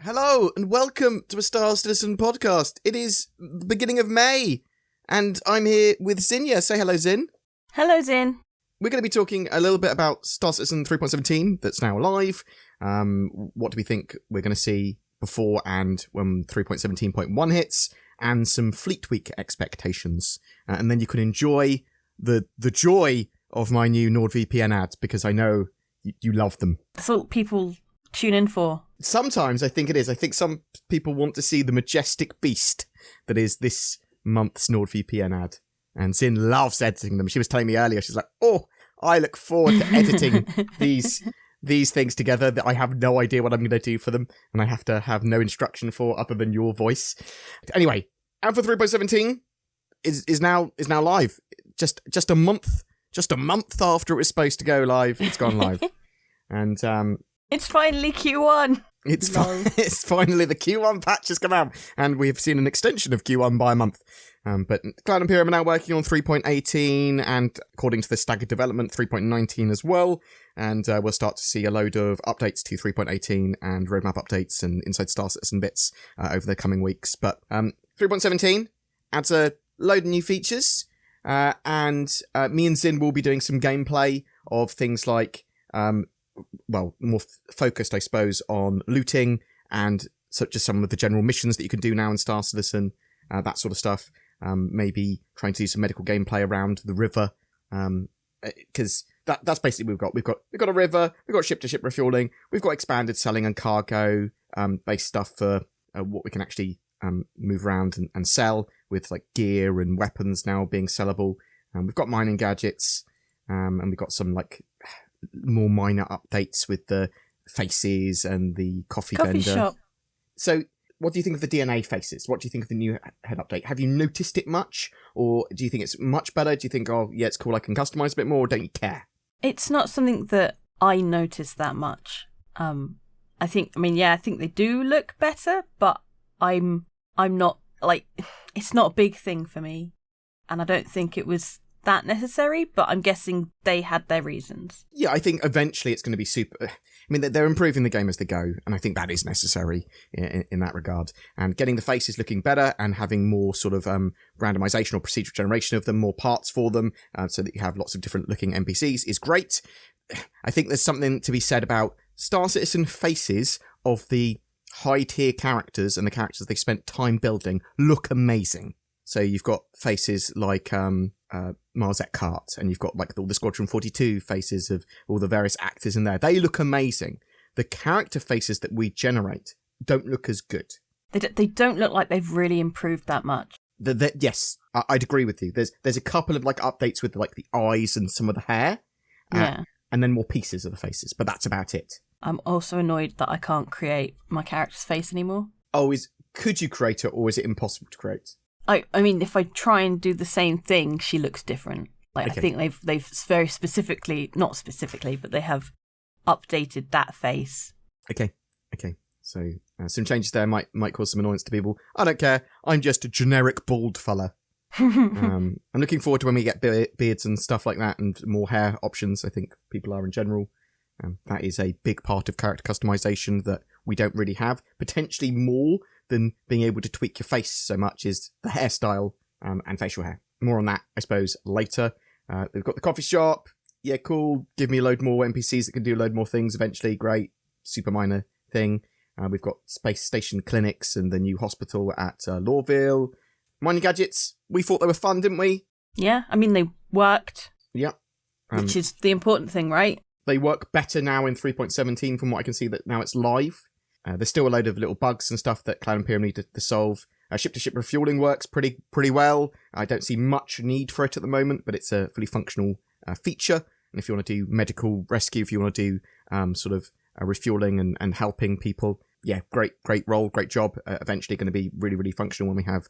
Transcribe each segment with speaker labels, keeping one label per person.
Speaker 1: Hello and welcome to a Star Citizen podcast. It is the beginning of May and I'm here with Zinnia. Say hello, Zin.
Speaker 2: Hello, Zin.
Speaker 1: We're going to be talking a little bit about Star Citizen 3.17 that's now live. What do we think we're going to see before and when 3.17.1 hits, and some Fleet Week expectations. And then you can enjoy the joy of my new NordVPN ads, because I know you love them.
Speaker 2: That's what people tune in for.
Speaker 1: Sometimes I think it is. I think some people want to see the majestic beast that is this month's NordVPN ad. And Zin loves editing them. She was telling me earlier, she's like, oh, I look forward to editing these things together that I have no idea what I'm going to do for them. And I have to have no instruction for other than your voice. Anyway, Alpha 3.17 is now live. Just a month after it was supposed to go live, it's gone live. And
Speaker 2: it's finally Q1.
Speaker 1: It's finally the Q1 patch has come out, and we've seen an extension of Q1 by a month. But Cloud Imperium are now working on 3.18, and according to the staggered development, 3.19 as well. And we'll start to see a load of updates to 3.18 and roadmap updates and Inside Star Citizen bits over the coming weeks. But 3.17 adds a load of new features, and me and Zin will be doing some gameplay of things like more focused, I suppose, on looting and such as some of the general missions that you can do now in Star Citizen, that sort of stuff. Maybe trying to do some medical gameplay around the river, because that's basically what we've got. We've got a river, we've got ship-to-ship refueling, we've got expanded selling and cargo based stuff for what we can actually move around and sell, with like gear and weapons now being sellable. We've got mining gadgets, and we've got some like more minor updates with the faces and the coffee vendor.
Speaker 2: Shop.
Speaker 1: So what do you think of the DNA faces? What do you think of the new head update? Have you noticed it much? Or do you think it's much better? Do you think, oh, yeah, it's cool, I can customize a bit more, or don't you care?
Speaker 2: It's not something that I notice that much. I think they do look better, but I'm not, like, it's not a big thing for me. And I don't think it was that necessary, but I'm guessing they had their reasons. Yeah,
Speaker 1: I think eventually it's going to be super. I mean, they're improving the game as they go, and I think that is necessary in that regard. And getting the faces looking better and having more sort of randomization or procedural generation of them, more parts for them, so that you have lots of different looking NPCs is great. I think there's something to be said about Star Citizen faces of the high tier characters and the characters they spent time building look amazing. So you've got faces like Mars Eckhart, and you've got like all the Squadron 42 faces of all the various actors in there. They look amazing. The character faces that we generate don't look as good.
Speaker 2: They don't look like they've really improved that much.
Speaker 1: Yes, I'd agree with you. There's a couple of like updates with like the eyes and some of the hair, and then more pieces of the faces, but that's about it.
Speaker 2: I'm also annoyed that I can't create my character's face anymore.
Speaker 1: Oh, could you create it, or is it impossible to create?
Speaker 2: I mean, if I try and do the same thing, she looks different. Like, okay. I think they've very specifically, not specifically, but they have updated that face. Okay.
Speaker 1: So some changes there might cause some annoyance to people. I don't care. I'm just a generic bald fella. I'm looking forward to when we get beards and stuff like that, and more hair options. I think people are in general. That is a big part of character customization that we don't really have. Potentially more than being able to tweak your face so much is the hairstyle and facial hair. More on that, I suppose, later. We've got the coffee shop. Yeah, cool. Give me a load more NPCs that can do a load more things eventually. Great. Super minor thing. We've got space station clinics and the new hospital at Lawville. Mining gadgets. We thought they were fun, didn't we?
Speaker 2: Yeah, I mean, they worked.
Speaker 1: Yeah.
Speaker 2: Which is the important thing, right?
Speaker 1: They work better now in 3.17 from what I can see that now it's live. There's still a load of little bugs and stuff that Cloud Imperium need to solve. Ship-to-ship refueling works pretty well. I don't see much need for it at the moment, but it's a fully functional feature. And if you want to do medical rescue, if you want to do sort of refueling and helping people, yeah, great role, great job. Eventually going to be really, really functional when we have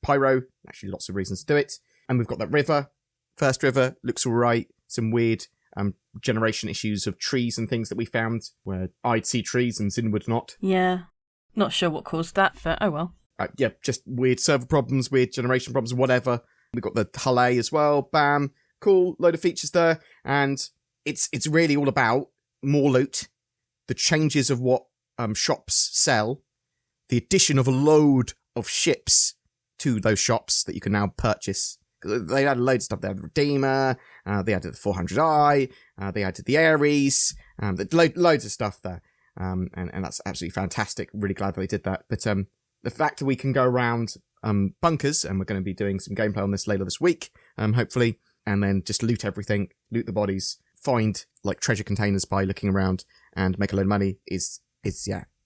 Speaker 1: pyro. Actually, lots of reasons to do it. And we've got that river. First river looks all right. Some weird generation issues of trees and things that we found where I'd see trees and Zin would not.
Speaker 2: Yeah. Not sure what caused that, but oh well.
Speaker 1: Yeah, just weird server problems, weird generation problems, whatever. We've got the Hull A as well. Bam. Cool. Load of features there. And it's really all about more loot, the changes of what shops sell the addition of a load of ships to those shops that you can now purchase. They added loads of stuff. They had the Redeemer, they added the 400i, they added the Ares, loads of stuff there. And that's absolutely fantastic. Really glad that they did that. But the fact that we can go around bunkers, and we're going to be doing some gameplay on this later this week, hopefully, and then just loot everything, loot the bodies, find like treasure containers by looking around and make a load of money is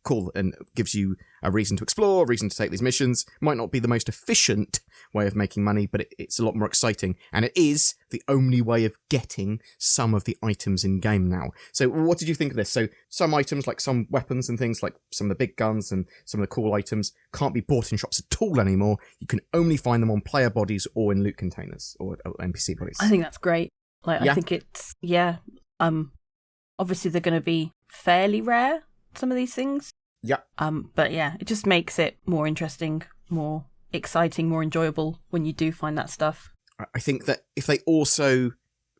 Speaker 1: cool, and gives you a reason to explore, a reason to take these missions. Might not be the most efficient way of making money, but it's a lot more exciting, and it is the only way of getting some of the items in game now. So what did you think of this? So some items, like some weapons and things, like some of the big guns and some of the cool items, can't be bought in shops at all anymore. You can only find them on player bodies or in loot containers or NPC bodies.
Speaker 2: I think that's great. Like, yeah. I think it's, obviously they're going to be fairly rare, some of these things.
Speaker 1: Yeah.
Speaker 2: But yeah, it just makes it more interesting, more exciting, more enjoyable when you do find that stuff.
Speaker 1: I think that if they also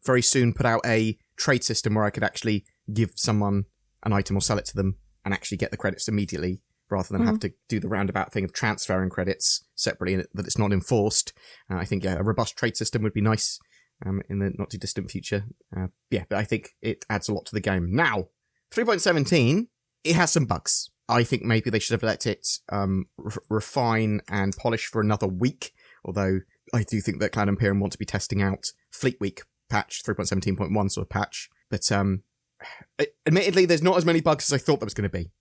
Speaker 1: very soon put out a trade system where I could actually give someone an item or sell it to them and actually get the credits immediately, rather than have to do the roundabout thing of transferring credits separately and that it's not enforced, I think, a robust trade system would be nice in the not too distant future. But I think it adds a lot to the game. Now, 3.17, it has some bugs. I think maybe they should have let it refine and polish for another week, although I do think that Cloud Imperium want to be testing out Fleet Week patch, 3.17.1 sort of patch. But admittedly, there's not as many bugs as I thought there was going to be.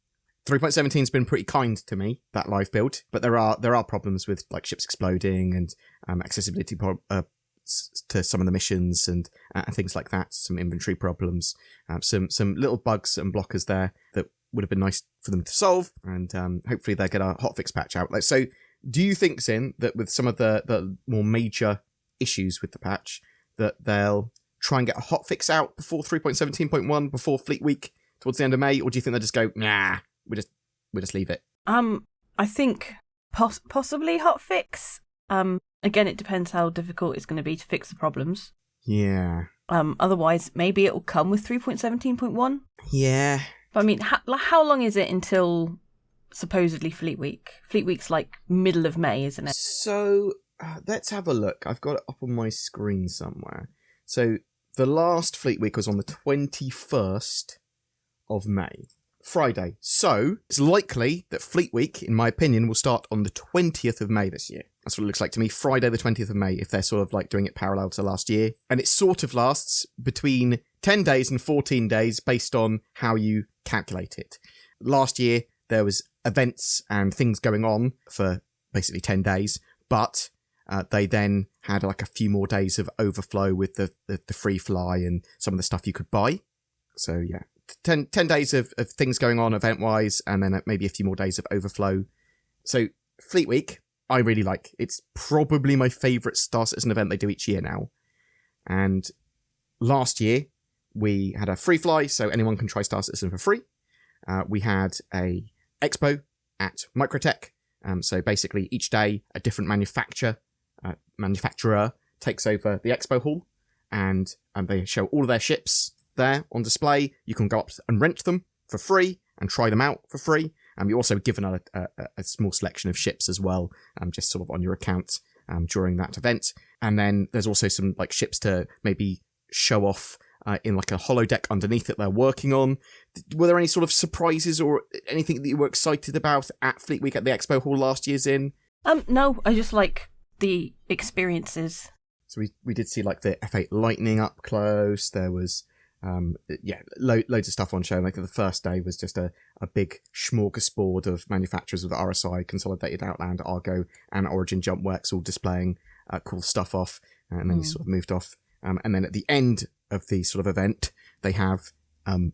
Speaker 1: 3.17 has been pretty kind to me, that live build, but there are problems with like ships exploding and accessibility to some of the missions and things like that, some inventory problems, some little bugs and blockers there that would have been nice for them to solve, and hopefully they'll get a hotfix patch out. So do you think, Zin, that with some of the more major issues with the patch, that they'll try and get a hotfix out before 3.17.1, before Fleet Week, towards the end of May, or do you think they'll just go, nah, we just leave it?
Speaker 2: I think possibly hotfix. Again, it depends how difficult it's going to be to fix the problems.
Speaker 1: Yeah.
Speaker 2: Otherwise, maybe it will come with 3.17.1.
Speaker 1: Yeah.
Speaker 2: But I mean, how long is it until supposedly Fleet Week? Fleet Week's like middle of May, isn't it?
Speaker 1: So let's have a look. I've got it up on my screen somewhere. So the last Fleet Week was on the 21st of May. Friday. So it's likely that Fleet Week, in my opinion, will start on the 20th of May this year. That's what it looks like to me. Friday the 20th of May, if they're sort of like doing it parallel to last year. And it sort of lasts between 10 days and 14 days based on how you calculate it. Last year, there was events and things going on for basically 10 days, but they then had like a few more days of overflow with the free fly and some of the stuff you could buy. So yeah. 10 days of things going on event-wise, and then maybe a few more days of overflow. So, Fleet Week, I really like. It's probably my favourite Star Citizen event they do each year now. And last year, we had a free fly, so anyone can try Star Citizen for free. We had a expo at Microtech. So basically, each day, a different manufacturer takes over the expo hall, and they show all of their ships there on display. You can go up and rent them for free and try them out for free. You're also given a small selection of ships as well, just sort of on your account during that event. And then there's also some like ships to maybe show off in like a holodeck underneath that they're working on. Were there any sort of surprises or anything that you were excited about at Fleet Week at the Expo Hall last year's in?
Speaker 2: No, I just like the experiences. So
Speaker 1: we did see like the F8 Lightning up close. There was loads of stuff on show. Like the first day was just a big smorgasbord of manufacturers with RSI, Consolidated Outland, Argo, and Origin Jump Works all displaying cool stuff off, and then you sort of moved off. And then at the end of the sort of event, they have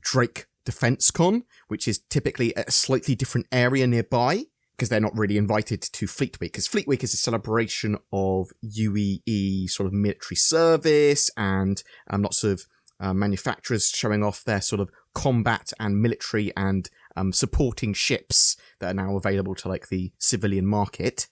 Speaker 1: Drake Defense Con, which is typically at a slightly different area nearby, because they're not really invited to Fleet Week, because Fleet Week is a celebration of UEE sort of military service and lots of manufacturers showing off their sort of combat and military and supporting ships that are now available to like the civilian market.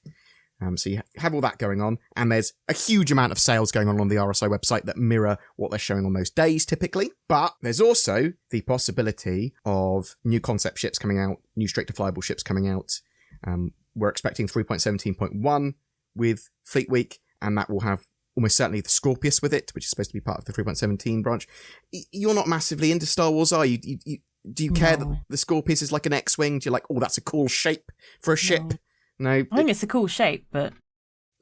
Speaker 1: So you have all that going on, and there's a huge amount of sales going on the RSI website that mirror what they're showing on those days typically. But there's also the possibility of new concept ships coming out, new straight-to-flyable ships coming out. We're expecting 3.17.1 with Fleet Week, and that will have almost certainly the Scorpius with it, which is supposed to be part of the 3.17 branch. You're not massively into Star Wars, are you? Do you care that the Scorpius is like an X-Wing? Do you like, oh, that's a cool shape for a ship? No.
Speaker 2: I think it's a cool shape, but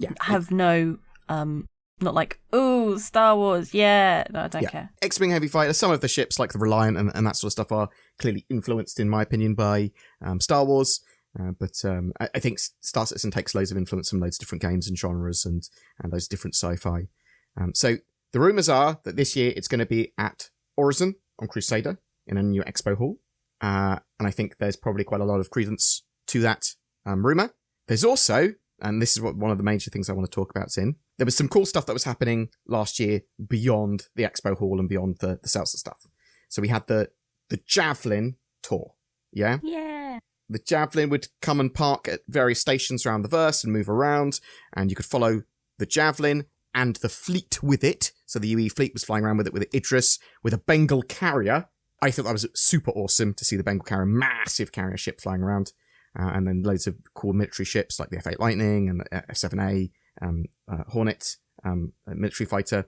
Speaker 2: I have no, not like, oh, Star Wars, yeah. No, I don't care. X-Wing
Speaker 1: heavy fighter, some of the ships like the Reliant and that sort of stuff are clearly influenced, in my opinion, by Star Wars. But I think Star Citizen takes loads of influence from loads of different games and genres and those different sci-fi. So the rumours are that this year it's going to be at Horizon on Crusader in a new expo hall. And I think there's probably quite a lot of credence to that rumour. There's also, and this is what one of the major things I want to talk about, Zin, there was some cool stuff that was happening last year beyond the expo hall and beyond the sales and stuff. So we had the Javelin tour. Yeah?
Speaker 2: Yeah.
Speaker 1: The Javelin would come and park at various stations around the verse and move around, and you could follow the Javelin and the fleet with it. So the UE fleet was flying around with it, with Idris, with a Bengal carrier. I thought that was super awesome to see the Bengal carrier, massive carrier ship flying around. And then loads of cool military ships like the F-8 Lightning and the F-7A Hornet military fighter.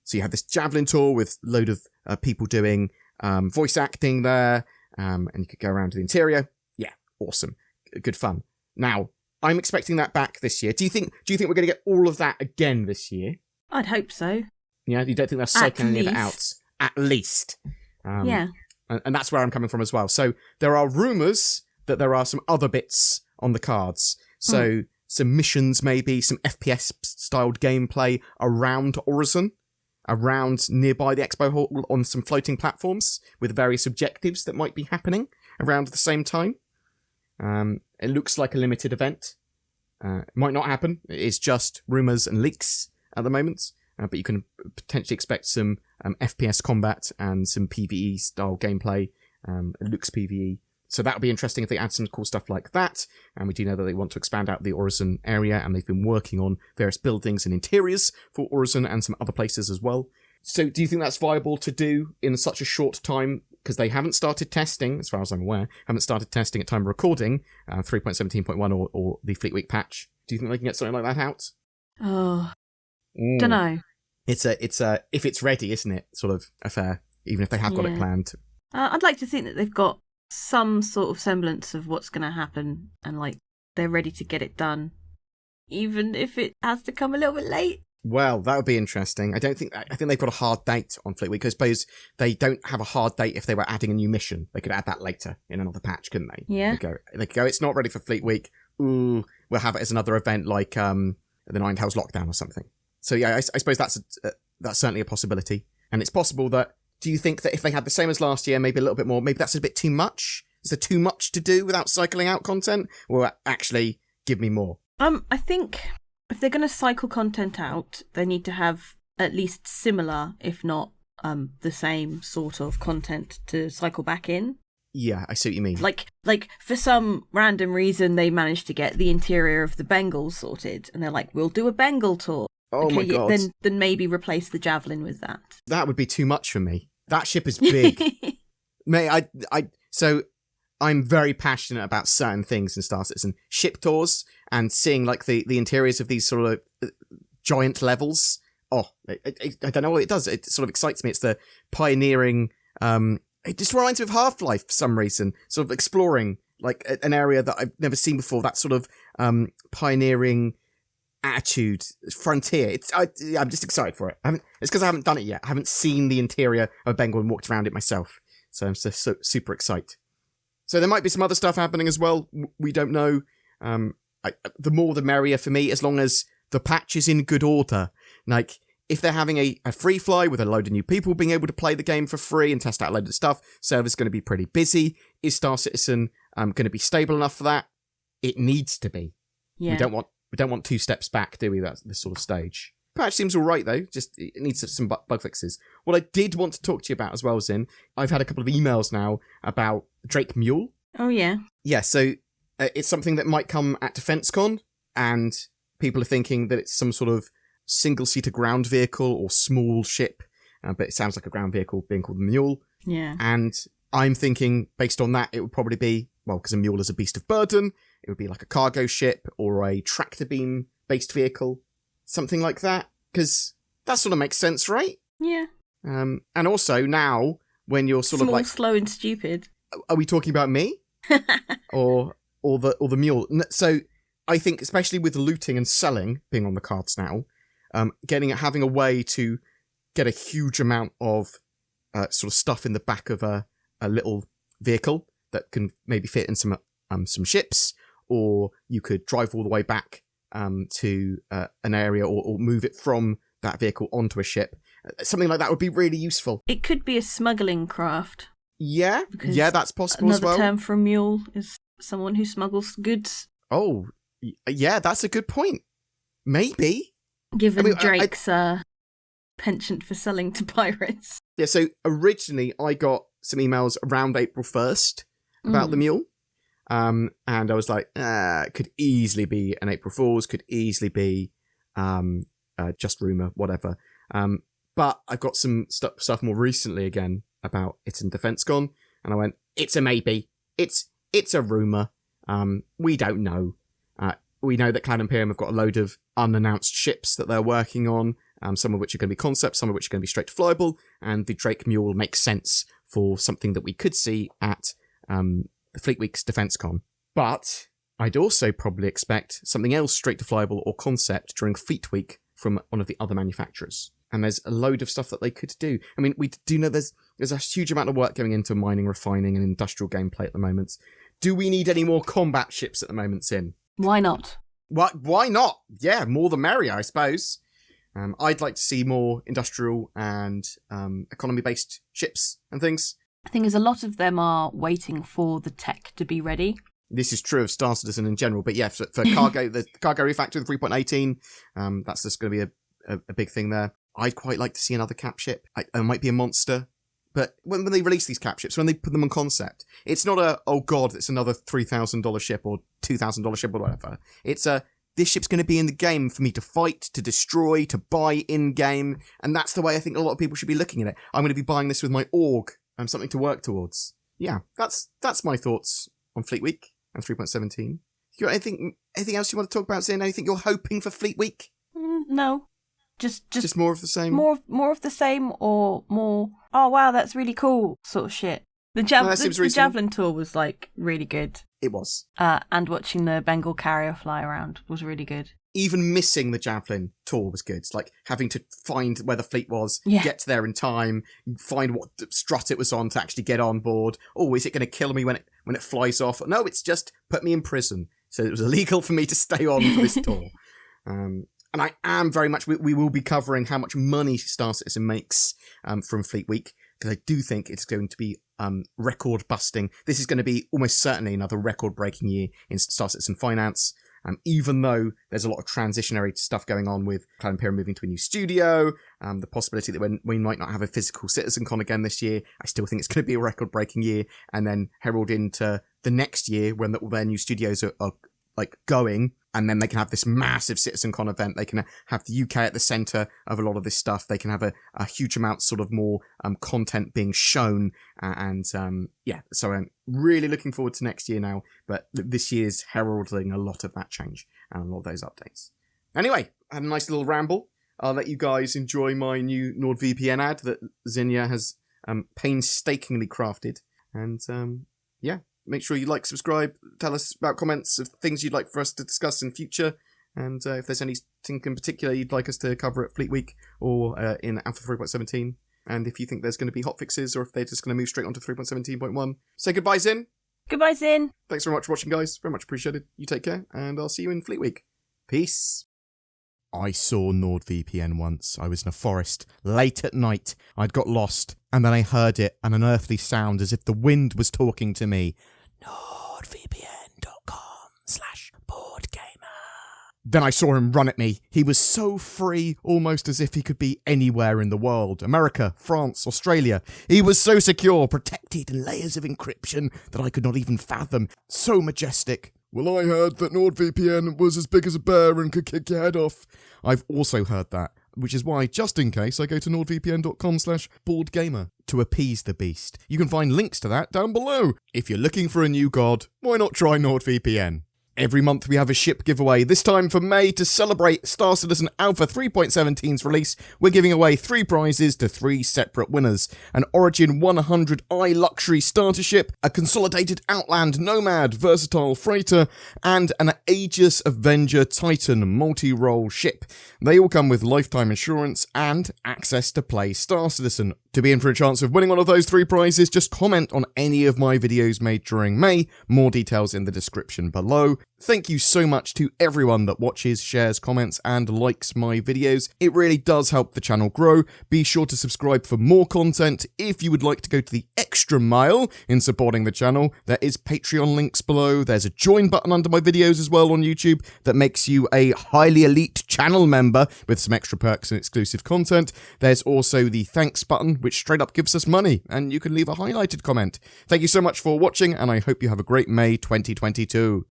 Speaker 1: So you had this Javelin tour with a load of people doing voice acting there, and you could go around to the interior. Yeah, awesome. Good fun. Now, I'm expecting that back this year. Do you think we're going to get all of that again this year?
Speaker 2: I'd hope so.
Speaker 1: Yeah, you don't think they're cycling any of it out? At least.
Speaker 2: Yeah.
Speaker 1: And that's where I'm coming from as well. So there are rumours that there are some other bits on the cards. So some missions maybe, some FPS-styled gameplay around Horizon, around nearby the Expo Hall on some floating platforms with various objectives that might be happening around the same time. It looks like a limited event. It might not happen. It is just rumours and leaks at the moment. But you can potentially expect some FPS combat and some PvE-style gameplay. It looks PvE. So that would be interesting if they add some cool stuff like that. And we do know that they want to expand out the Horizon area, and they've been working on various buildings and interiors for Horizon and some other places as well. So do you think that's viable to do in such a short time? Because they haven't started testing, as far as I'm aware, haven't started testing at time of recording, 3.17.1 or the Fleet Week patch. Do you think they can get something like that out?
Speaker 2: Oh, don't know.
Speaker 1: It's a if it's ready, isn't it? Sort of affair, even if they have got it planned.
Speaker 2: I'd like to think that they've got some sort of semblance of what's going to happen, and like they're ready to get it done, even if it has to come a little bit late.
Speaker 1: Well, that would be interesting. I think they've got a hard date on Fleet Week. I suppose they don't have a hard date if they were adding a new mission. They could add that later in another patch, couldn't they?
Speaker 2: Yeah.
Speaker 1: They could go, it's not ready for Fleet Week. Ooh, we'll have it as another event like the Nine Tails Lockdown or something. So yeah, I suppose that's certainly a possibility. And it's possible that, do you think that if they had the same as last year, maybe a little bit more, maybe that's a bit too much? Is there too much to do without cycling out content? Or actually, give me more?
Speaker 2: I think if they're going to cycle content out, they need to have at least similar, if not the same sort of content to cycle back in.
Speaker 1: Yeah, I see what you mean.
Speaker 2: Like for some random reason, they managed to get the interior of the Bengal sorted, and they're like, we'll do a Bengal tour.
Speaker 1: Oh okay, my God.
Speaker 2: Then maybe replace the Javelin with that.
Speaker 1: That would be too much for me. That ship is big. Mate, so I'm very passionate about certain things in Star Citizen. Ship tours and seeing like the interiors of these sort of giant levels. Oh, I don't know what it does. It sort of excites me. It's the pioneering... it just reminds me of Half-Life for some reason. Sort of exploring like an area that I've never seen before. That sort of pioneering attitude, frontier. I'm just excited for it. It's because I haven't done it yet. I haven't seen the interior of Bengal and walked around it myself. So I'm just so super excited. So there might be some other stuff happening as well. We don't know. The more the merrier for me, as long as the patch is in good order. Like, if they're having a free fly with a load of new people being able to play the game for free and test out a load of stuff, server's going to be pretty busy. Is Star Citizen going to be stable enough for that? It needs to be. Yeah. We don't want two steps back, do we? That's this sort of stage. Patch seems all right, though. Just it needs some bug fixes. What I did want to talk to you about as well, Zin, I've had a couple of emails now about Drake Mule.
Speaker 2: Oh, yeah.
Speaker 1: Yeah, so it's something that might come at DefenseCon, and people are thinking that it's some sort of single-seater ground vehicle or small ship, but it sounds like a ground vehicle being called the Mule.
Speaker 2: Yeah.
Speaker 1: And I'm thinking, based on that, it would probably be, well, because a Mule is a beast of burden, it would be like a cargo ship or a tractor beam-based vehicle, something like that, because that sort of makes sense, right?
Speaker 2: Yeah.
Speaker 1: And also now, when you're sort
Speaker 2: Small,
Speaker 1: of like,
Speaker 2: slow, and stupid.
Speaker 1: are we talking about me or the Mule? So I think, especially with looting and selling being on the cards now, having a way to get a huge amount of sort of stuff in the back of a little vehicle that can maybe fit in some ships, or you could drive all the way back to an area, or move it from that vehicle onto a ship. Something like that would be really useful.
Speaker 2: It could be a smuggling craft.
Speaker 1: Yeah, that's possible as well.
Speaker 2: Another term for a mule is someone who smuggles goods.
Speaker 1: Oh, yeah, that's a good point. Maybe.
Speaker 2: Given Drake's penchant for selling to pirates.
Speaker 1: Yeah, so originally I got some emails around April 1st about the Mule. And I was like, could easily be an April Fool's, could easily be just rumour, whatever. But I got some stuff more recently again about it in DefenseCon, and I went, it's a maybe. It's a rumour. We don't know. We know that Cloud Imperium have got a load of unannounced ships that they're working on, some of which are going to be concepts, some of which are going to be straight to flyable, and the Drake Mule makes sense for something that we could see at Fleet Week's DefenseCon. But I'd also probably expect something else straight to flyable or concept during Fleet Week from one of the other manufacturers. And there's a load of stuff that they could do. I mean, we do know there's a huge amount of work going into mining, refining, and industrial gameplay at the moment. Do we need any more combat ships at the moment, Sin?
Speaker 2: Why not?
Speaker 1: Why not? Yeah, more the merrier, I suppose. I'd like to see more industrial and economy-based ships and things.
Speaker 2: The thing is, a lot of them are waiting for the tech to be ready.
Speaker 1: This is true of Star Citizen in general, but yeah, for cargo, the cargo refactor, the 3.18, that's just going to be a big thing there. I'd quite like to see another cap ship. It might be a monster, but when they release these cap ships, when they put them on concept, it's not oh god, it's another $3,000 ship or $2,000 ship or whatever. It's this ship's going to be in the game for me to fight, to destroy, to buy in-game, and that's the way I think a lot of people should be looking at it. I'm going to be buying this with my org, something to work towards. Yeah, that's my thoughts on Fleet Week and 3.17. You got anything else you want to talk about, Zane? Anything you're hoping for Fleet Week?
Speaker 2: No. Just
Speaker 1: more of the same?
Speaker 2: More of the same, or more, oh wow, that's really cool sort of shit. The Javelin tour was like really good.
Speaker 1: It was.
Speaker 2: And watching the Bengal carrier fly around was really good.
Speaker 1: Even missing the Javelin tour was good. Like having to find where the fleet was, get there in time, find what strut it was on to actually get on board. Oh, is it going to kill me when it flies off? No, it's just put me in prison. So it was illegal for me to stay on for this tour. And I am very much, we will be covering how much money Star Citizen makes from Fleet Week, because I do think it's going to be record busting. This is going to be almost certainly another record breaking year in Star Citizen finance. Even though there's a lot of transitionary stuff going on with Cloud Imperium moving to a new studio, the possibility that we might not have a physical CitizenCon again this year, I still think it's going to be a record breaking year, and then herald into the next year when their new studios are like going, and then they can have this massive CitizenCon event. They can have the UK at the centre of a lot of this stuff. They can have a huge amount sort of more content being shown. So I'm really looking forward to next year now. But this year's heralding a lot of that change and a lot of those updates. Anyway, I had a nice little ramble. I'll let you guys enjoy my new NordVPN ad that Zinnia has painstakingly crafted. And make sure you like, subscribe, tell us about comments of things you'd like for us to discuss in future, and if there's anything in particular you'd like us to cover at Fleet Week or in Alpha 3.17, and if you think there's going to be hotfixes or if they're just going to move straight onto 3.17.1. Say goodbye, Zin.
Speaker 2: Goodbye, Zin.
Speaker 1: Thanks very much for watching, guys. Very much appreciated. You take care, and I'll see you in Fleet Week. Peace. I saw NordVPN once. I was in a forest, late at night. I'd got lost, and then I heard it, an unearthly sound as if the wind was talking to me. NordVPN.com/BoredGamer. Then I saw him run at me. He was so free, almost as if he could be anywhere in the world. America, France, Australia. He was so secure, protected in layers of encryption that I could not even fathom. So majestic. Well, I heard that NordVPN was as big as a bear and could kick your head off. I've also heard that, which is why, just in case, I go to nordvpn.com/BoredGamer to appease the beast. You can find links to that down below. If you're looking for a new god, why not try NordVPN? Every month we have a ship giveaway. This time for May, to celebrate Star Citizen Alpha 3.17's release, we're giving away 3 prizes to 3 separate winners. An Origin 100i luxury starter ship, a consolidated Outland Nomad versatile freighter, and an Aegis Avenger Titan multi-role ship. They all come with lifetime insurance and access to play Star Citizen. To be in for a chance of winning one of those 3 prizes, just comment on any of my videos made during May. More details in the description below. Thank you so much to everyone that watches, shares, comments, and likes my videos. It really does help the channel grow. Be sure to subscribe for more content. If you would like to go to the extra mile in supporting the channel, there is Patreon links below. There's a join button under my videos as well on YouTube that makes you a highly elite channel member with some extra perks and exclusive content. There's also the thanks button, which straight up gives us money, and you can leave a highlighted comment. Thank you so much for watching, and I hope you have a great May 2022.